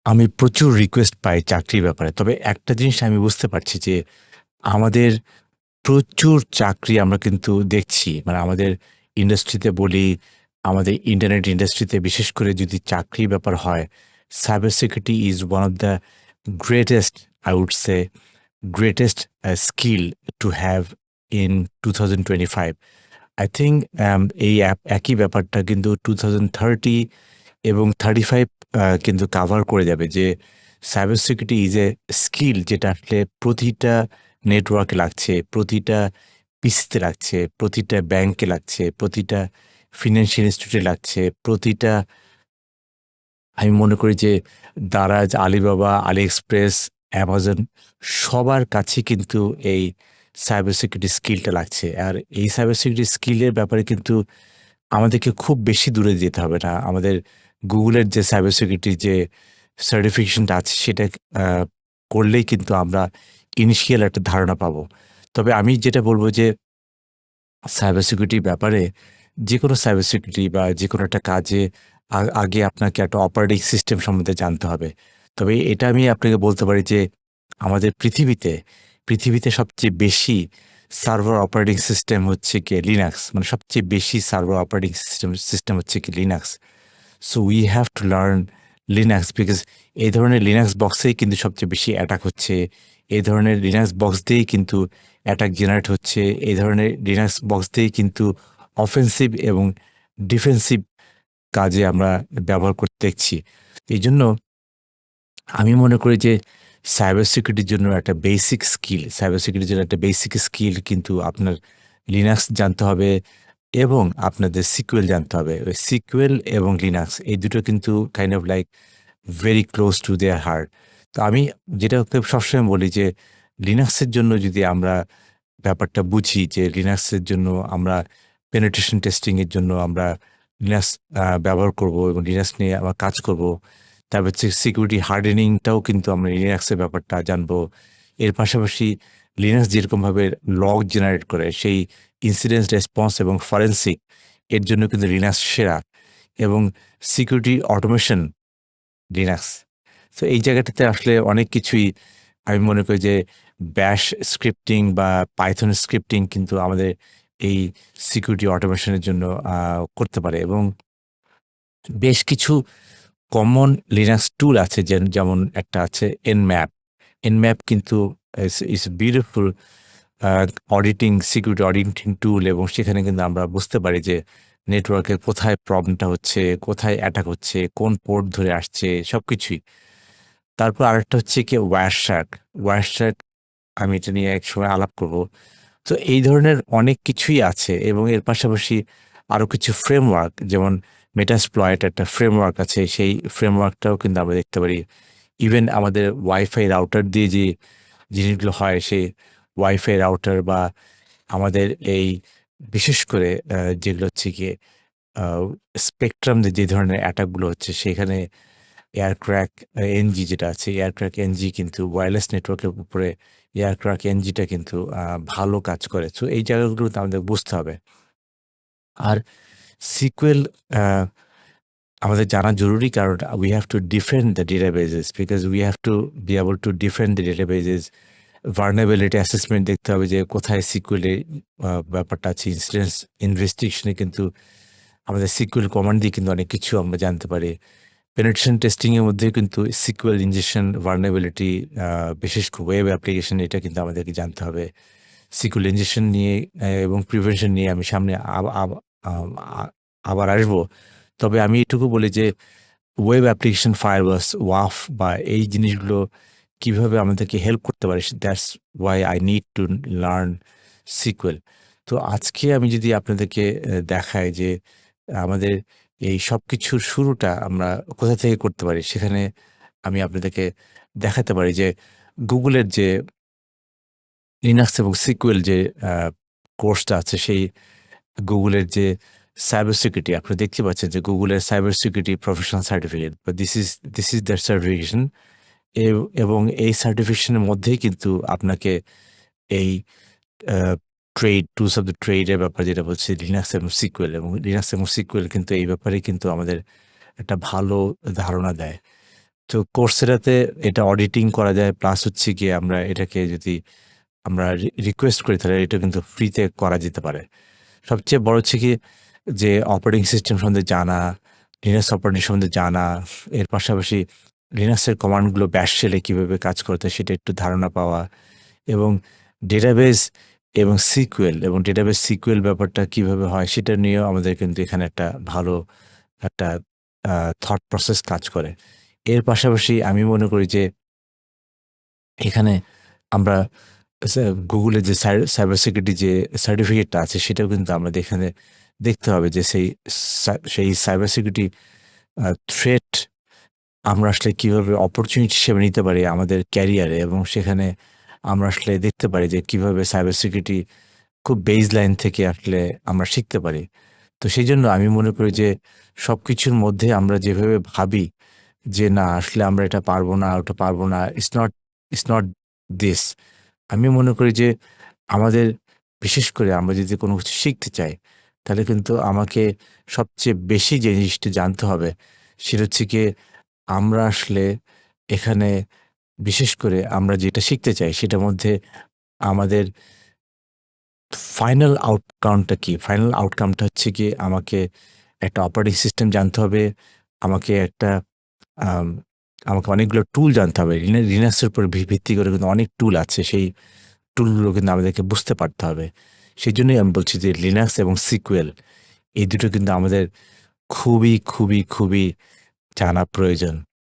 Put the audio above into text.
আমি প্রচুর রিকোয়েস্ট পাই চাকরির ব্যাপারে। তবে একটা জিনিস আমি বুঝতে পারছি যে, আমাদের প্রচুর চাকরি আমরা কিন্তু দেখছি। মানে আমাদের ইন্ডাস্ট্রিতে বলি, আমাদের ইন্টারনেট ইন্ডাস্ট্রিতে বিশেষ করে যদি চাকরির ব্যাপার হয়, cyber security is one of the greatest, I would say greatest skill to have in 2025। I think এই একই ব্যাপারটা কিন্তু 2030 এবং 35 কিন্তু কাভার করে যাবে যে cyber security is a skill যেটা আসলে প্রতিটা নেটওয়ার্কে লাগছে, প্রতিটা পিসিতে লাগছে, প্রতিটা ব্যাংকে লাগছে, প্রতিটা ফিন্যান্সিয়াল ইনস্টিটিউটে লাগছে, প্রতিটা আমি মনে করি যে দারাজ, আলিবাবা, আলিএক্সপ্রেস, অ্যামাজন সবার কাছে কিন্তু এই সাইবার সিকিউরিটি স্কিলটা লাগছে। আর এই সাইবার সিকিউরিটি স্কিলের ব্যাপারে কিন্তু আমাদেরকে খুব বেশি দূরে যেতে হবে না। আমাদের গুগলের যে সাইবার সিকিউরিটি যে সার্টিফিকেশনটা আছে সেটা আ করলেই কিন্তু আমরা ইনিশিয়াল একটা ধারণা পাবো। তবে আমি যেটা বলব যে সাইবার সিকিউরিটির ব্যাপারে যেকোনো সাইবার সিকিউরিটি বা যেকোনো একটা কাজে আগে আপনাকে একটা অপারেটিং সিস্টেম সম্বন্ধে জানতে হবে। তবে এটা আমি আপনাকে বলতে পারি যে আমাদের পৃথিবীতে সবচেয়ে বেশি সার্ভার অপারেটিং সিস্টেম হচ্ছে গিয়ে লিনাক্স। মানে সবচেয়ে বেশি সার্ভার অপারেটিং সিস্টেম হচ্ছে কি Linux. So we have to learn Linux because এই ধরনের লিনাক্স বক্সেই কিন্তু সবচেয়ে বেশি অ্যাটাক হচ্ছে। এই ধরনের লিনাক্স বক্স দিয়েই কিন্তু অ্যাটাক জেনারেট হচ্ছে। এই ধরনের লিনাক্স বক্স দিয়েই কিন্তু অফেন্সিভ এবং ডিফেন্সিভ কাজে আমরা ব্যবহার করতে দেখছি। এইজন্য আমি মনে করি যে সাইবার সিকিউরিটির জন্য একটা বেসিক স্কিল কিন্তু আপনার লিনাক্স জানতে হবে এবং আপনাদের সিকিউএল জানতে হবে। ওই সিকিউএল এবং লিনাক্স এই দুটো কিন্তু kind of like very close to their heart. তো আমি যেটা ওকে সবসময় বলি যে লিনাক্সের জন্য যদি আমরা ব্যাপারটা বুঝি যে লিনাক্সের জন্য আমরা পেনিট্রেশন টেস্টিং এর জন্য আমরা লিনাক্স ব্যবহার করব এবং লিনাক্স নিয়ে আমরা কাজ করব। তারপর হচ্ছে সিকিউরিটি হার্ডেনিংটাও কিন্তু আমরা লিনাক্সের ব্যাপারটা জানবো। এর পাশাপাশি লিনাক্স যেরকমভাবে লগ জেনারেট করে সেই ইনসিডেন্ট রেসপন্স এবং ফরেনসিক এর জন্য কিন্তু লিনাক্স সেরা এবং সিকিউরিটি অটোমেশন লিনাক্স। সো এই জায়গাটাতে আসলে অনেক কিছুই আমি মনে করি যে ব্যাশ স্ক্রিপ্টিং বা পাইথন স্ক্রিপ্টিং কিন্তু আমাদের এই সিকিউরিটি অটোমেশনের জন্য করতে পারে এবং বেশ কিছু কমন লিনাক্স টুল আছে যেমন একটা আছে Nmap। Nmap কিন্তু ইস বিউটিফুল আ সিকিউরিটি অডিটিং টুল এবং সেখানে কিন্তু আমরা বুঝতে পারি যে নেটওয়ার্কের কোথায় প্রবলেমটা হচ্ছে, কোথায় অ্যাটাক হচ্ছে, কোন পোর্ট ধরে আসছে সবকিছুই। তারপর আরেকটা হচ্ছে কি Wireshark। Wireshark আমি এটা নিয়ে একসময় আলাপ করব। তো এই ধরনের অনেক কিছুই আছে এবং এর পাশাপাশি আরো কিছু ফ্রেমওয়ার্ক যেমন Metasploit একটা ফ্রেমওয়ার্ক আছে। সেই ফ্রেমওয়ার্কটাও কিন্তু আমরা দেখতে পারি। ইভেন আমাদের ওয়াইফাই রাউটার দিয়ে যে জিনিসগুলো হয় সেই ওয়াইফাই রাউটার বা আমাদের এই বিশেষ করে যেগুলো হচ্ছে গিয়ে আ স্পেকট্রাম যে ধরনের অ্যাটাক গুলো হচ্ছে সেখানে এয়ারক্র্যাক এনজি যেটা আছে, এয়ারক্র্যাক এনজি কিন্তু ওয়্যারলেস নেটওয়ার্কের উপরে এয়ারক্র্যাক এনজিটা কিন্তু ভালো কাজ করে। সো এই জায়গাগুলো তো আমাদের বুঝতে হবে। আর সিকিউএল আ আমাদের জানা জরুরি কারণ we have to defend the databases because we have to be able to defend the databases. vulnerability assessment দেখতে হবে যে কোথায় সিকিউএল এ ব্যাপারটা আছে। ইনসিডেন্টস ইনভেস্টিগেশন এ কিন্তু আমাদের সিকিউএল কমান্ড দিয়ে কিন্তু অনেক কিছু আমরা জানতে পারি। পেনিট্রেশন টেস্টিং এর মধ্যেও কিন্তু সিকিউএল ইনজেকশন ভালনারেবিলিটি বিশেষ করে ওয়েব অ্যাপ্লিকেশন এটা কিন্তু আমাদেরকে জানতে হবে। সিকিউএল ইনজেকশন নিয়ে এবং প্রিভেনশন নিয়ে আমি সামনে আম আ আবার আসবো। তবে আমি এটুকু বলি যে ওয়েব অ্যাপ্লিকেশন ফায়ারওয়ালস, ওয়াফ বা এই জিনিসগুলো কিভাবে আমাদেরকে হেল্প করতে পারে that's why I need to learn SQL. তো আজকে আমি যদি আপনাদেরকে দেখাই যে আমাদের এই সবকিছুর শুরুটা আমরা কোথা থেকে করতে পারি, সেখানে আমি আপনাদেরকে দেখাতে পারি যে গুগলের যে লিনাক্স এবং সিকিউএল যে আ কোর্সটা আছে সেই গুগলের যে সাইবার সিকিউরিটি আপনারা দেখতে পাচ্ছেন যে গুগলের সাইবার সিকিউরিটি প্রফেশনাল সার্টিফিকেট বা দিস ইজ দ্যাট সার্টিফিকেশন এবং এই সার্টিফিকেশনের মধ্যেই কিন্তু আপনাকে এই আ টুলস অফ দ্য ট্রেড এর ব্যাপারে যেটা বলছি লিনাক্স এবং সিকিউএল এবং লিনাক্স এবং সিকিউএল কিন্তু এই ব্যাপারে কিন্তু আমাদের একটা ভালো ধারণা দেয়। তো Coursera তে এটা অডিটিং করা যায়। প্লাস হচ্ছে গিয়ে আমরা এটাকে যদি আমরা রিকোয়েস্ট করি তাহলে এটা কিন্তু ফ্রিতে করা যেতে পারে। সবচেয়ে বড় হচ্ছে কি যে অপারেটিং সিস্টেম সম্বন্ধে জানা, লিনাক্স অপারেটিং সম্বন্ধে জানা, এর পাশাপাশি লিনাক্সের কমান্ডগুলো ব্যাশ শেলে কিভাবে কাজ করতে হয় সেটা একটু ধারণা পাওয়া এবং ডেটাবেস এবং সিকিউএল এবং ডেটাবেস সিকিউএল ব্যাপারটা কিভাবে হয় সেটা নিয়েও আমাদের কিন্তু এখানে একটা ভালো একটা থট প্রসেস কাজ করে। এর পাশাপাশি আমি মনে করি যে এখানে আমরা গুগলের যে সাইবার সিকিউরিটি যে সার্টিফিকেটটা আছে সেটাও কিন্তু আমাদের এখানে দেখতে হবে যে সেই সাইবার সিকিউরিটি থ্রেট আমরা আসলে কিভাবে অপরচুনিটি হিসেবে নিতে পারি আমাদের ক্যারিয়ারে এবং সেখানে আমরা আসলে দেখতে পারি যে কিভাবে সাইবার সিকিউরিটি খুব বেস লাইন থেকে আসলে আমরা শিখতে পারি। তো সেই জন্য আমি মনে করি যে সবকিছুর মধ্যে আমরা যেভাবে ভাবি যে না আসলে আমরা এটা পারবো না, ওটা পারবো না, ইটস নট দিস। আমি মনে করি যে আমাদের বিশেষ করে আমরা যদি কোনো কিছু শিখতে চাই, তাহলে কিন্তু আমাকে সবচেয়ে বেশি যে জিনিসটি জানতে হবে সেটা হচ্ছে গিয়ে আমরা আসলে এখানে বিশেষ করে আমরা যেটা শিখতে চাই সেটার মধ্যে আমাদের ফাইনাল আউটকামটা কি? ফাইনাল আউটকামটা হচ্ছে গিয়ে আমাকে একটা অপারেটিং সিস্টেম জানতে হবে। আমাকে একটা আম আমাকে অনেকগুলো টুল জানতে হবে। লিনাক্সের উপর ভিত্তি করে কিন্তু অনেক টুল আছে। সেই টুলগুলো কিন্তু আমাদেরকে বুঝতে পারতে হবে। সেজন্যই আমি বলছি যে লিনাক্স এবং সিকিউএল এই দুটো কিন্তু আমাদের খুবই জানা প্রয়োজন।